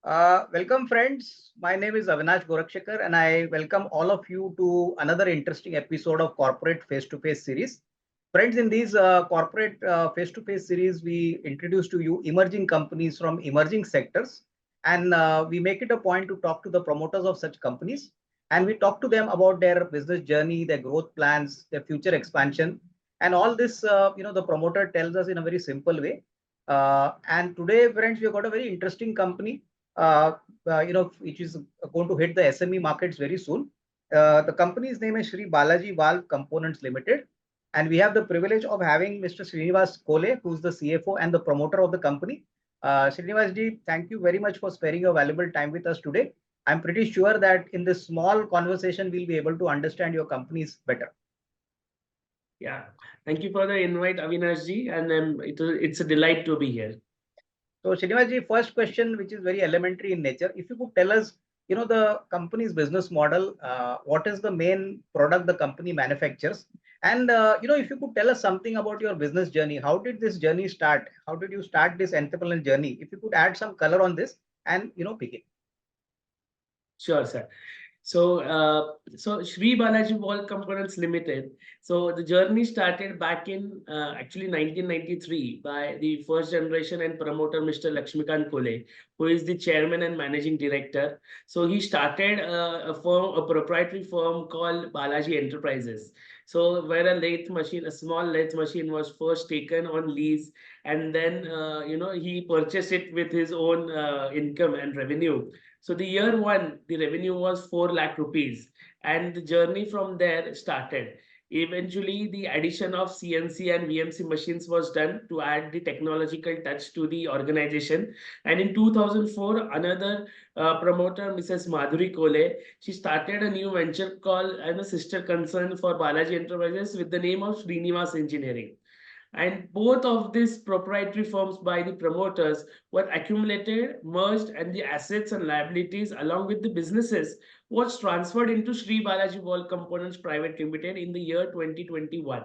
Welcome, friends. My name is Avinash and I welcome all of you to another interesting episode of Corporate Face-to-Face series. Friends, in these corporate face-to-face series, we introduce to you emerging companies from emerging sectors, and we make it a point to talk to the promoters of such companies, and we talk to them about their business journey, their growth plans, their future expansion, and all this, the promoter tells us in a very simple way. And today, friends, we have got a very interesting company uh, which is going to hit the SME markets very soon. The company's name is Shri Balaji Valve Components Limited. And we have the privilege of having Mr. Srinivas Kole, who's the CFO and the promoter of the company. Srinivas ji, thank you very much for sparing your valuable time with us today. I'm pretty sure that in this small conversation, we'll be able to understand your companies better. Yeah, thank you for the invite, Avinash ji, and it's a delight to be here. So, Srinivas first question, which is very elementary in nature. If you could tell us, the company's business model, what is the main product the company manufactures? And, if you could tell us something about your business journey, how did this journey start? How did you start this entrepreneurial journey? If you could add some color on this and, begin. Sure, sir. So Shri Balaji Wall Components Limited. So the journey started back in actually 1993 by the first generation and promoter, Mr. Lakshmikant Kole, who is the chairman and managing director. So he started a proprietary firm called Balaji Enterprises. So where a small lathe machine was first taken on lease, and then he purchased it with his own income and revenue. So the year one, the revenue was 4 lakh rupees, and the journey from there started. Eventually, the addition of CNC and VMC machines was done to add the technological touch to the organization. And in 2004, another promoter, Mrs. Madhuri Kole, she started a new venture called and a sister concern for Balaji Enterprises with the name of Srinivas Engineering. And both of these proprietary firms by the promoters were accumulated, merged, and the assets and liabilities along with the businesses was transferred into Shri Balaji Wall Components Private Limited in the year 2021.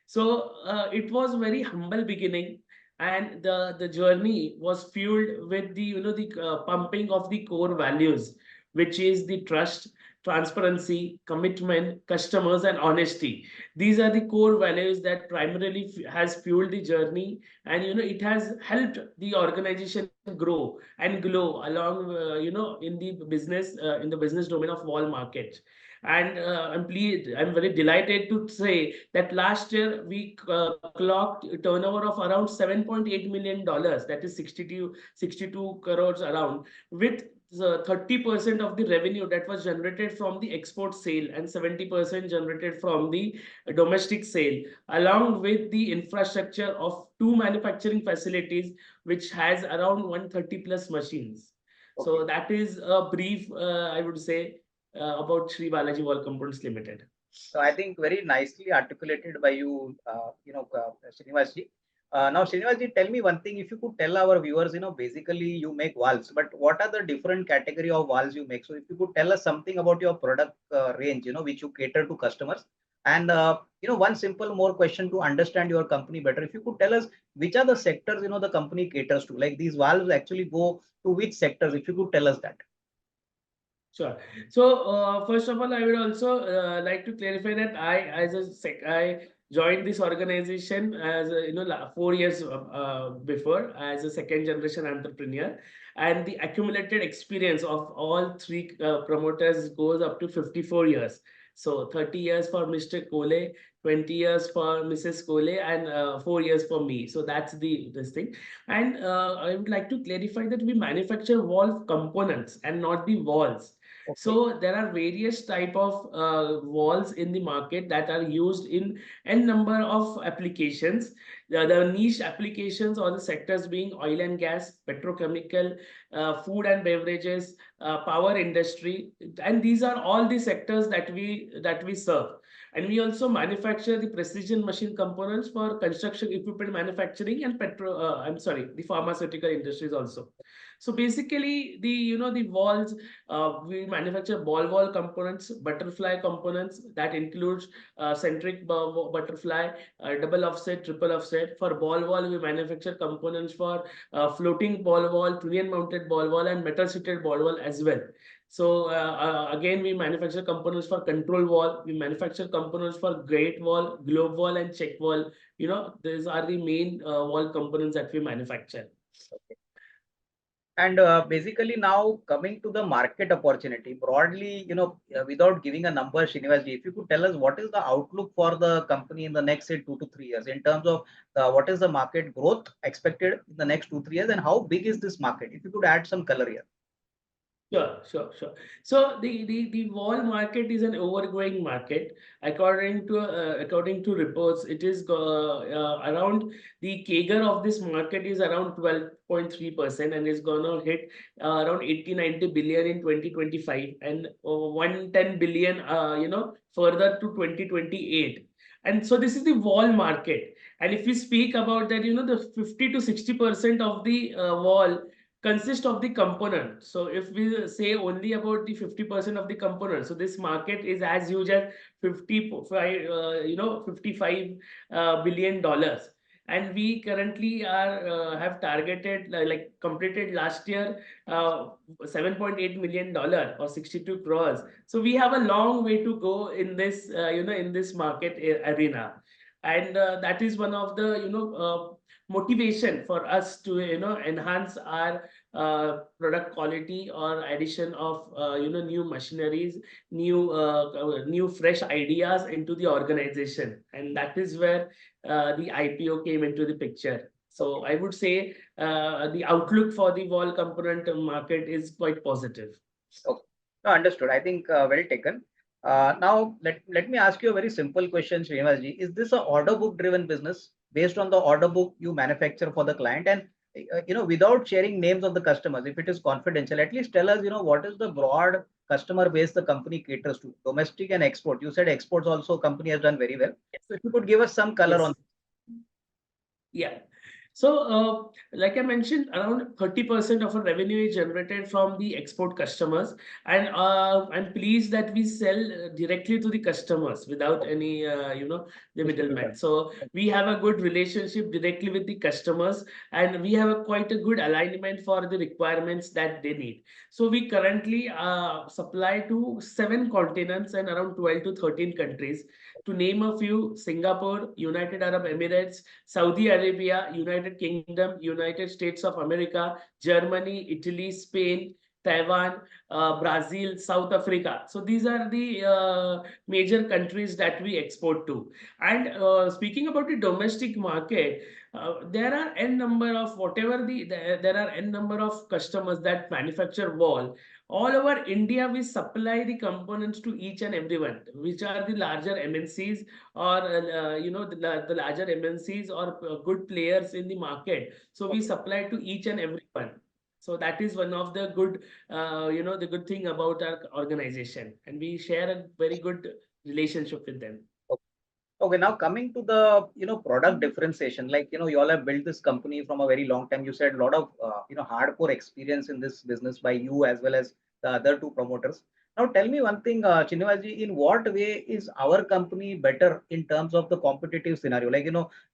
So it was very humble beginning, and the journey was fueled with the pumping of the core values, which is the trust, transparency, commitment, customers, and honesty. These are the core values that primarily has fueled the journey, and it has helped the organization grow and glow along in the business domain of wall market. And I'm very delighted to say that last year we clocked a turnover of around $7.8 million, that is 62 crores around, with 30% of the revenue that was generated from the export sale and 70% generated from the domestic sale, along with the infrastructure of 2 manufacturing facilities, which has around 130 plus machines. Okay. So that is a brief, I would say, about Shri Balaji Wall Components Limited. So I think very nicely articulated by you, Srinivas ji. Now, Srinivas ji, tell me one thing. If you could tell our viewers, basically you make valves, but what are the different category of valves you make? So if you could tell us something about your product range, which you cater to customers. And, one simple more question to understand your company better. If you could tell us which are the sectors, the company caters to, like these valves actually go to which sectors, if you could tell us that. Sure. So first of all, I would also like to clarify that I joined this organization as 4 years before as a second generation entrepreneur, and the accumulated experience of all 3 promoters goes up to 54 years. So 30 years for Mr. Kole, 20 years for Mrs. Kole, and 4 years for me. So that's this thing. And I would like to clarify that we manufacture wall components and not the walls. Okay. So there are various type of walls in the market that are used in n number of applications. The niche applications or the sectors being oil and gas, petrochemical, food and beverages, power industry, and these are all the sectors that we serve. And we also manufacture the precision machine components for construction equipment manufacturing and the pharmaceutical industries also. So basically, the walls, we manufacture ball wall components, butterfly components that includes centric butterfly, double offset, triple offset. For ball wall, we manufacture components for floating ball wall, pinion mounted ball wall, and metal sheeted ball wall as well. So again, we manufacture components for control wall. We manufacture components for grate wall, globe wall, and check wall. These are the main wall components that we manufacture. And basically now coming to the market opportunity broadly, without giving a number, Srinivasji, if you could tell us what is the outlook for the company in the next, say, 2 to 3 years in terms of what is the market growth expected in the next 2 3 years, and how big is this market? If you could add some color here. Sure. So the wall market is an overgrowing market. According to reports, it is around the CAGR of this market is around 12.3% and is gonna hit around 80-90 billion in 2025 and 110 billion further to 2028. And so this is the wall market. And if we speak about that, the 50 to 60% of the wall consist of the component. So if we say only about the 50% of the component, so this market is as huge as 55 billion dollars. And we currently have targeted like completed last year $7.8 million or 62 crores. So we have a long way to go in this in this market arena, and that is one of the motivation for us to enhance our product quality or addition of new machineries, new fresh ideas into the organization, and that is where the IPO came into the picture. So I would say the outlook for the wall component market is quite positive. Okay. No, understood. I think well taken. Now, let me ask you a very simple question, Srinivasji. Is this a order book driven business? Based on the order book you manufacture for the client, and without sharing names of the customers, if it is confidential, at least tell us, what is the broad customer base the company caters to, domestic and export. You said exports also company has done very well. So if you could give us some color on. Yeah. So, like I mentioned, around 30% of our revenue is generated from the export customers, and I'm pleased that we sell directly to the customers without any, the middleman. So we have a good relationship directly with the customers, and we have quite a good alignment for the requirements that they need. So we currently supply to 7 continents and around 12 to 13 countries. To name a few: Singapore, United Arab Emirates, Saudi Arabia, United Kingdom, United States of America, Germany, Italy, Spain, Taiwan, Brazil, South Africa. So these are the major countries that we export to. And speaking about the domestic market, there are n number of there are n number of customers that manufacture wall. All over India, we supply the components to each and everyone, which are the larger MNCs or the larger MNCs or good players in the market. So we supply to each and everyone. So that is one of the good, the good thing about our organization, and we share a very good relationship with them. Okay, now coming to the product differentiation, like you all have built this company from a very long time. You said a lot of hardcore experience in this business by you as well as the other 2 promoters. Now tell me one thing, Srinivasji, in what way is our company better in terms of the competitive scenario? Like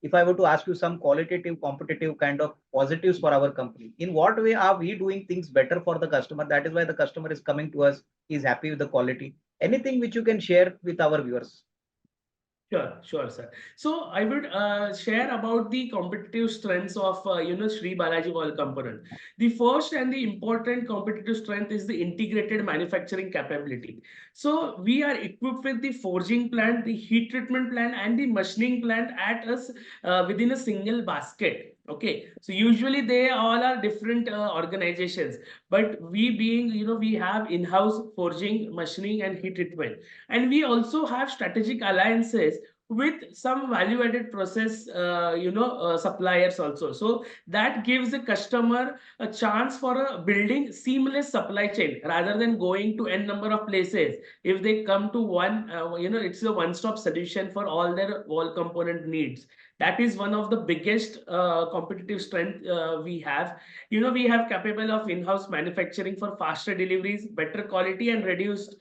if I were to ask you some qualitative, competitive kind of positives for our company, in what way are we doing things better for the customer? That is why the customer is coming to us, is happy with the quality. Anything which you can share with our viewers? Sure, sir. So I would share about the competitive strengths of Shri Balaji Wall Component. The first and the important competitive strength is the integrated manufacturing capability. So we are equipped with the forging plant, the heat treatment plant, and the machining plant at us within a single basket. Okay, so usually they all are different organizations, but we being we have in-house forging, machining, and heat treatment, and we also have strategic alliances with some value-added process suppliers also. So that gives the customer a chance for a building seamless supply chain rather than going to n number of places. If they come to one, it's a one-stop solution for all their wall component needs. That is one of the biggest competitive strength we have. We have capable of in-house manufacturing for faster deliveries, better quality, and the reduced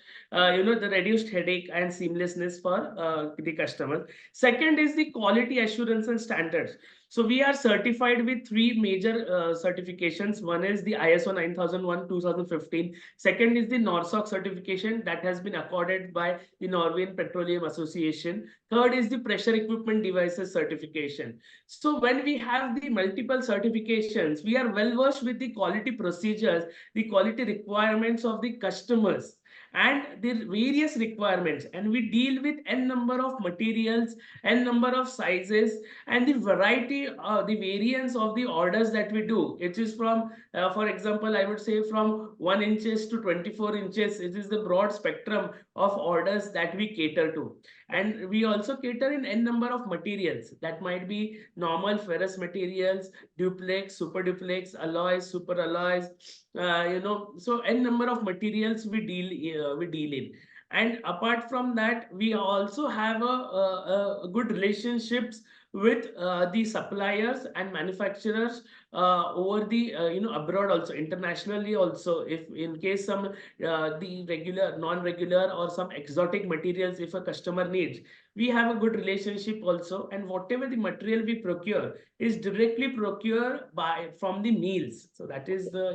headache and seamlessness for the customer. Second is the quality assurance and standards. So we are certified with three major certifications. One is the ISO 9001 2015. Second is the NORSOC certification that has been accorded by the Norwegian Petroleum Association. Third is the pressure equipment devices certification. So when we have the multiple certifications, we are well versed with the quality procedures, the quality requirements of the customers, and the various requirements, and we deal with n number of materials, n number of sizes, and the variety, the variance of the orders that we do. It is from for example, I would say from 1 inches to 24 inches. It is the broad spectrum of orders that we cater to. And we also cater in n number of materials. That might be normal ferrous materials, duplex, super duplex, alloys, super alloys, so n number of materials we deal in. And apart from that, we also have a good relationships with the suppliers and manufacturers over the abroad, also internationally also. If in case some the regular, non-regular, or some exotic materials, if a customer needs, we have a good relationship also. And whatever the material we procure is directly procured by from the mills. So that is the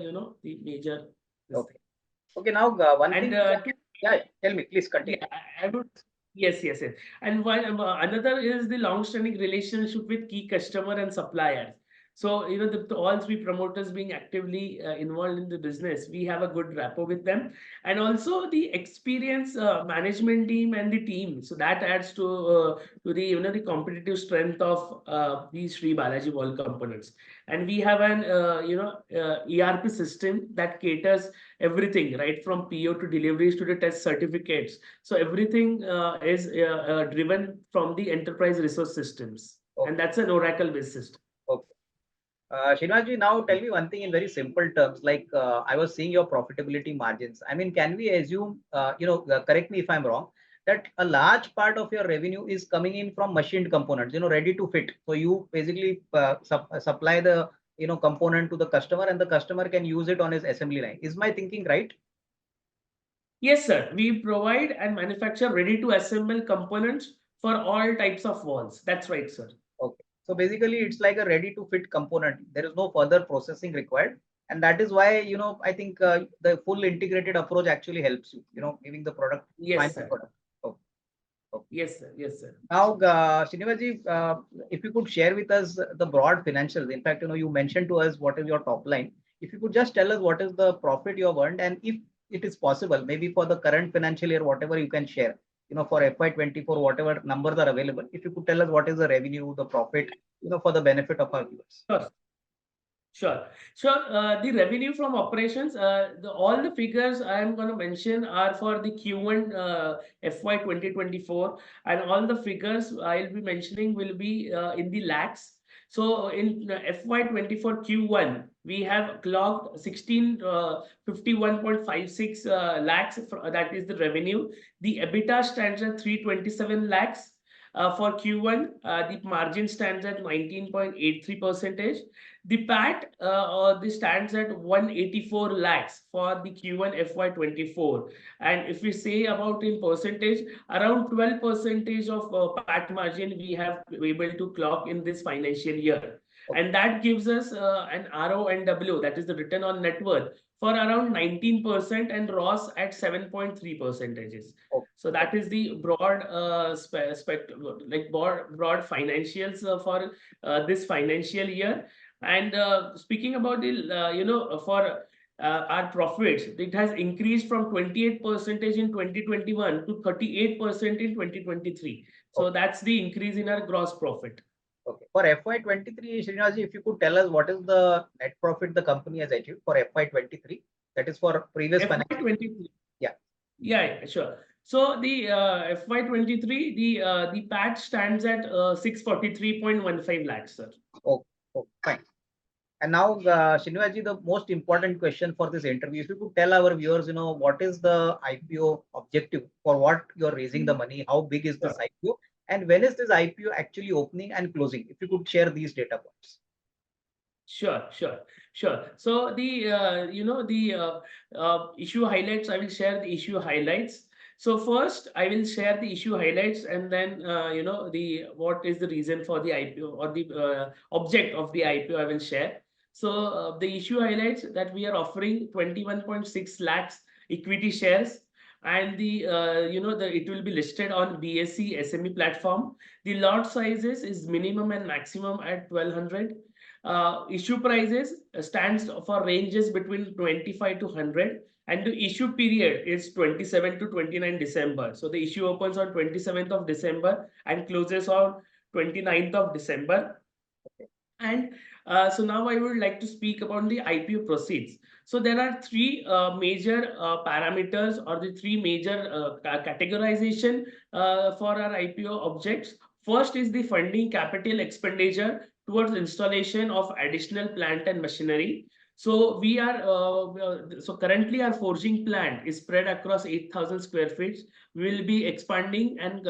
major. Okay. Okay. Now, one And thing. Yeah. Tell me, please continue. yeah, I would. Yes, yes, yes. And while another is the long-standing relationship with key customer and suppliers. So, all three promoters being actively involved in the business, we have a good rapport with them. And also the experience management team and the team. So that adds to the, the competitive strength of these Shri Balaji Wall components. And we have an, ERP system that caters everything, right from PO to deliveries to the test certificates. So everything is driven from the enterprise resource systems, Okay. and that's an Oracle-based system. Okay. Srinathji, now tell me one thing in very simple terms. Like I was seeing your profitability margins. I mean, can we assume, correct me if I'm wrong, that a large part of your revenue is coming in from machined components, ready to fit. So you basically supply the component to the customer, and the customer can use it on his assembly line. Is my thinking right? Yes, sir. We provide and manufacture ready-to-assemble components for all types of walls. That's right, sir. Okay. So basically, it's like a ready to fit component. There is no further processing required. And that is why, I think the full integrated approach actually helps you, giving the product, Yes, final sir. product. Okay. Okay. Yes, sir. Yes, sir. Now, Srinivaji, if you could share with us the broad financials. In fact, you mentioned to us what is your top line. If you could just tell us what is the profit you have earned, and if it is possible, maybe for the current financial year, whatever you can share, for FY24, whatever numbers are available, if you could tell us what is the revenue, the profit, for the benefit of our viewers. Sure. Sure. Sure. The revenue from operations, all the figures I am going to mention are for the Q1 FY 2024, and all the figures I'll be mentioning will be in the lakhs. So in FY 24 Q1, we have clocked 1651.56 lakhs. That is the revenue. The EBITDA stands at 327 lakhs. For Q1, the margin stands at 19.83%. The PAT stands at 184 lakhs for the Q1 FY24. And if we say about in percentage, around 12% of PAT margin we have able to clock in this financial year. And that gives us an RONW, that is the return on net worth, for around 19% and ROS at 7.3%. So that is the broad broad financials for this financial year. And speaking about the for our profits, it has increased from 28% in 2021 to 38% in 2023. So that's the increase in our gross profit. Okay. For FY23, Srinathji, if you could tell us what is the net profit the company has achieved for FY23, that is for previous financial year. FY23. Yeah. Yeah, sure. So the FY23, the PAT stands at 643.15 lakhs, sir. Oh, fine. And now, Srinivaji, the most important question for this interview, if you could tell our viewers, what is the IPO objective, for what you're raising the money, how big is this IPO, and when is this IPO actually opening and closing? If you could share these data points. Sure. So the issue highlights. I will share the issue highlights. So first, I will share the issue highlights, and then the what is the reason for the IPO or the object of the IPO. I will share. So the issue highlights that we are offering 21.6 lakhs equity shares, and the it will be listed on BSE SME platform. The lot sizes is minimum and maximum at 1200. Issue prices stands for ranges between 25 to 100, and the issue period is 27 to 29 December. So the issue opens on 27th of December and closes on 29th of December. And so now I would like to speak about the IPO proceeds. So there are three major parameters, or the three major categorization for our IPO objects. First is the funding capital expenditure towards installation of additional plant and machinery. So we are so currently our forging plant is spread across 8,000 square feet. We will be expanding and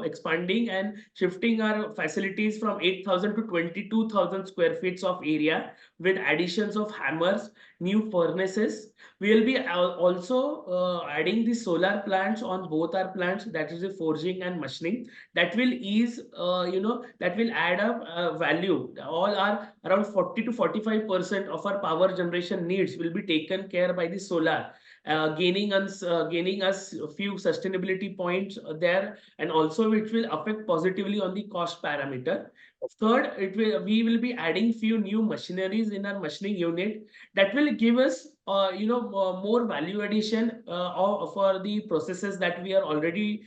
expanding and shifting our facilities from 8,000 to 22,000 square feet of area with additions of hammers, new furnaces. We will be also adding the solar plants on both our plants, that is the forging and machining. That will ease, that will add up value. All our around 40 to 45% of our power generation needs will be taken care by the solar, gaining us a few sustainability points there, and also it will affect positively on the cost parameter. Third, we will be adding few new machineries in our machining unit that will give us more value addition for the processes that we are already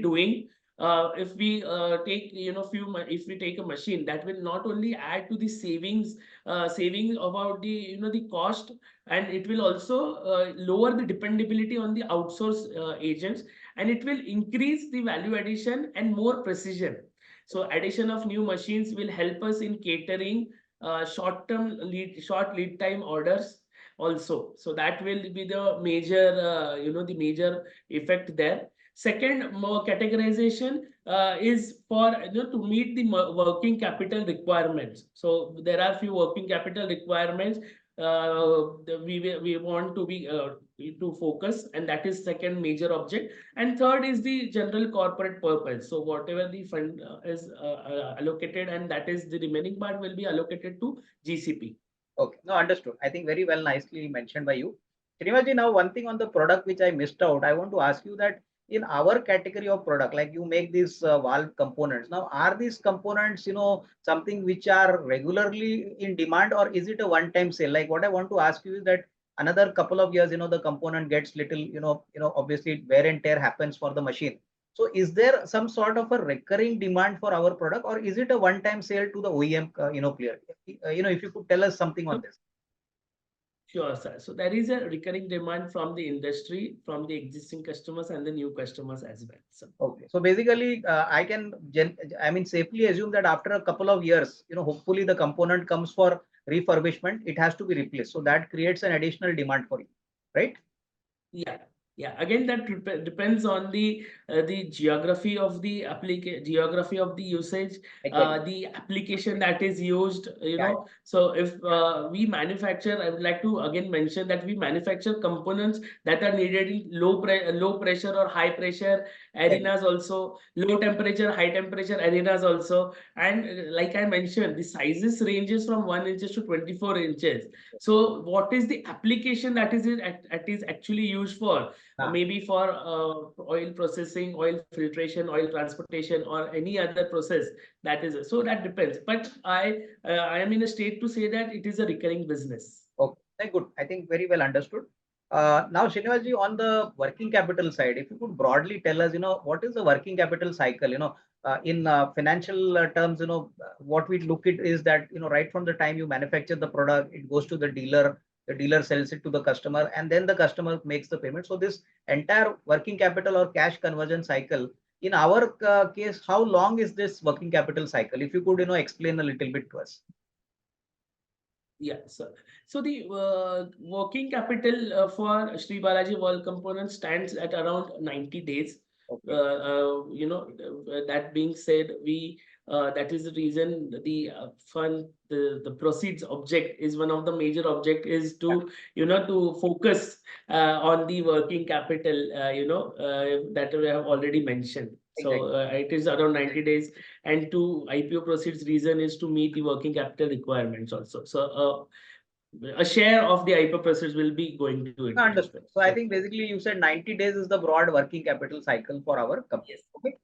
doing. If we take if we take a machine, that will not only add to the saving about the cost, and it will also lower the dependability on the outsource agents, and it will increase the value addition and more precision. So addition of new machines will help us in catering short lead time orders also. So that will be the major the major effect there. Second, more categorization is for to meet the working capital requirements. So there are few working capital requirements we want to be to focus, and that is second major object. And third is the general corporate purpose. So whatever the fund is allocated, and that is the remaining part will be allocated to GCP. Okay, no, understood. I think very well, nicely mentioned by you. Srinivaji, now one thing on the product which I missed out, I want to ask you that in our category of product, like you make these valve components. Now, are these components, something which are regularly in demand, or is it a one-time sale? Like what I want to ask you is that another couple of years, the component gets little, obviously wear and tear happens for the machine. So is there some sort of a recurring demand for our product, or is it a one-time sale to the OEM, player? If you could tell us something on this. Sure, sir. So there is a recurring demand from the industry, from the existing customers and the new customers as well. So Okay, so basically, I mean, safely assume that after a couple of years, hopefully the component comes for refurbishment, it has to be replaced. So that creates an additional demand for you, right? yeah, again, that depends on the geography of the geography of the usage, Exactly. the application that is used, Yeah, so if we manufacture, I would like to again mention that we manufacture components that are needed in low pressure or high pressure exactly. arenas, also low temperature, high temperature arenas also. And like I mentioned, the sizes ranges from 1 inches to 24 inches. So what is the application that is actually used for? Ah, Maybe for oil processing, oil filtration, oil transportation, or any other process that is. So that depends. But I am in a state to say that it is a recurring business. okay, very good. I think very well understood. Now, Srinivaji, on the working capital side, if you could broadly tell us, what is the working capital cycle? In financial terms, what we look at is that, right from the time you manufacture the product, it goes to the dealer sells it to the customer, and then the customer makes the payment. So this entire working capital or cash conversion cycle, in our case, how long is this working capital cycle? If you could, explain a little bit to us. Yeah, so the working capital for Shri Balaji Wall Components stands at around 90 days. Okay. That being said, we that is the reason the fund, the proceeds object is one of the major object is Yeah, to to focus on the working capital, that we have already mentioned. So exactly. it is around 90 days, and to IPO proceeds reason is to meet the working capital requirements also. So a share of the IPO proceeds will be going to it as well. Understood. So I So think basically you said 90 days is the broad working capital cycle for our company. yes, Okay.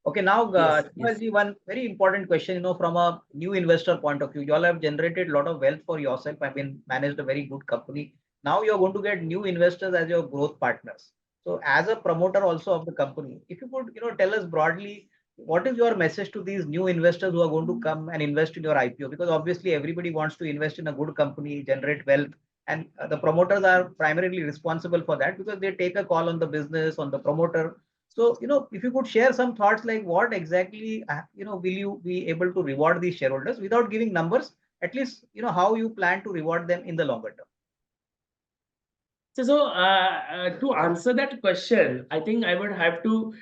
Okay. Now, yes, yes. Shivaji, one very important question, from a new investor point of view, you all have generated a lot of wealth for yourself. I mean, managed a very good company. Now you're going to get new investors as your growth partners. So as a promoter also of the company, if you could, tell us broadly, what is your message to these new investors who are going to come and invest in your IPO? Because obviously everybody wants to invest in a good company, generate wealth, and the promoters are primarily responsible for that because they take a call on the business, on the promoter. So if you could share some thoughts, like what exactly will you be able to reward these shareholders without giving numbers, at least how you plan to reward them in the longer term. To answer that question, I think I would have to,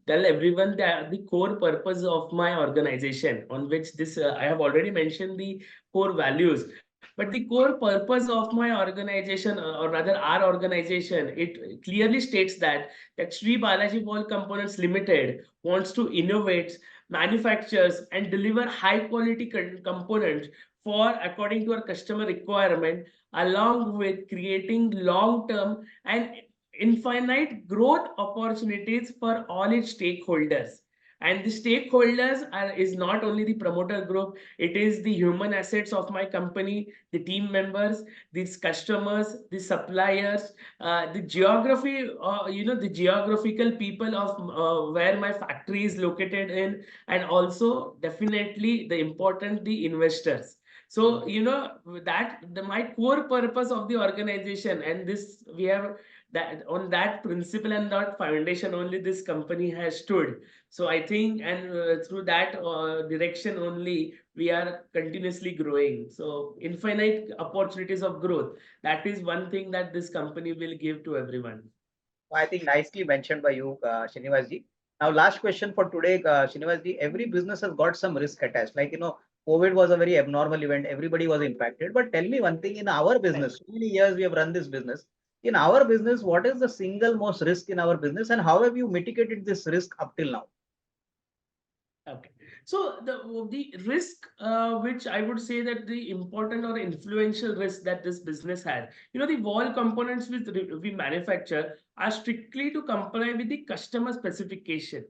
tell everyone that the core purpose of my organization, on which this I have already mentioned the core values, but the core purpose of my organization, or rather our organization, it clearly states that Shri Balaji Ball Components Limited wants to innovate, manufactures, and deliver high quality components for according to our customer requirement, along with creating long-term and infinite growth opportunities for all its stakeholders. And the stakeholders is not only the promoter group, it is the human assets of my company, the team members, these customers, the suppliers, the geography, the geographical people of where my factory is located in, and also definitely the important, the investors. So that my core purpose of the organization, and this we have that on that principle and that foundation only this company has stood. So I think, and through that direction only we are continuously growing. So infinite opportunities of growth, that is one thing that this company will give to everyone. I think nicely mentioned by you, Srinivasji. Now, last question for today, Srinivasji. Every business has got some risk attached. Like, COVID was a very abnormal event. Everybody was impacted. But tell me one thing, in our Right. business, so many years we have run this business. In our business, what is the single most risk in our business, and how have you mitigated this risk up till now? Okay. So the risk, which I would say that the important or influential risk that this business had, the wall components which we manufacture are strictly to comply with the customer specification.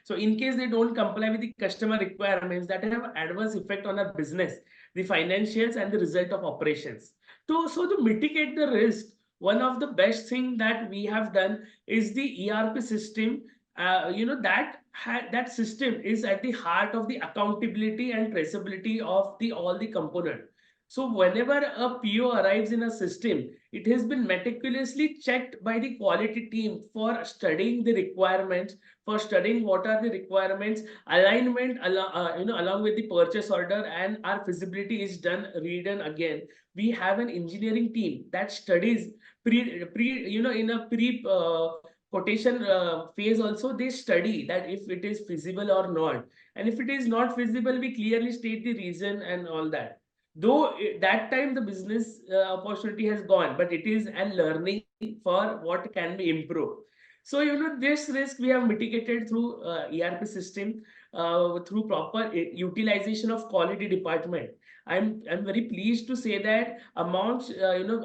So in case they don't comply with the customer requirements, that have adverse effect on our business, the financials and the result of operations. So to mitigate the risk, one of the best thing that we have done is the ERP system. That system is at the heart of the accountability and traceability of the all the component. So whenever a PO arrives in a system, it has been meticulously checked by the quality team for studying the requirements, for studying what are the requirements, alignment along with the purchase order, and our feasibility is done, redone again. We have an engineering team that studies in a pre quotation phase also. They study that if it is feasible or not, and if it is not feasible, we clearly state the reason and all that. Though that time the business opportunity has gone, but it is a learning for what can be improved. So this risk we have mitigated through ERP system, through proper utilization of quality department. I'm very pleased to say that amounts,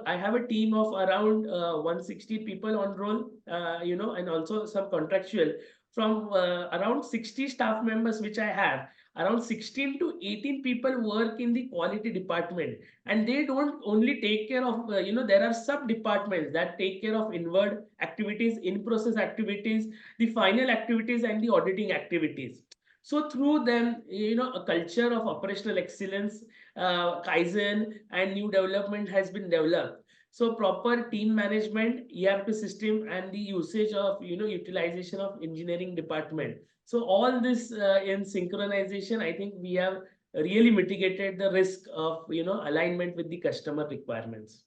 I have a team of around 160 people on roll, and also some contractual. From around 60 staff members which I have, around 16 to 18 people work in the quality department, and they don't only take care of, there are sub departments that take care of inward activities, in process activities, the final activities, and the auditing activities. So through them, a culture of operational excellence, Kaizen, and new development has been developed. So proper team management, ERP system, and the usage of utilization of engineering department. So all this in synchronization, I think we have really mitigated the risk of alignment with the customer requirements.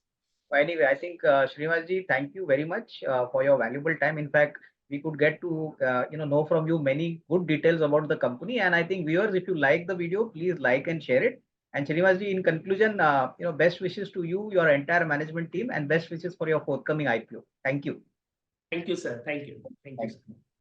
Anyway, I think Srinivasji, thank you very much for your valuable time. In fact, we could get to know from you many good details about the company. And I think viewers, if you like the video, please like and share it. And Srinivasji, in conclusion, best wishes to you, your entire management team, and best wishes for your forthcoming IPO. Thank you. Thank you, sir. Thank you. Thank you, Thank sir. you.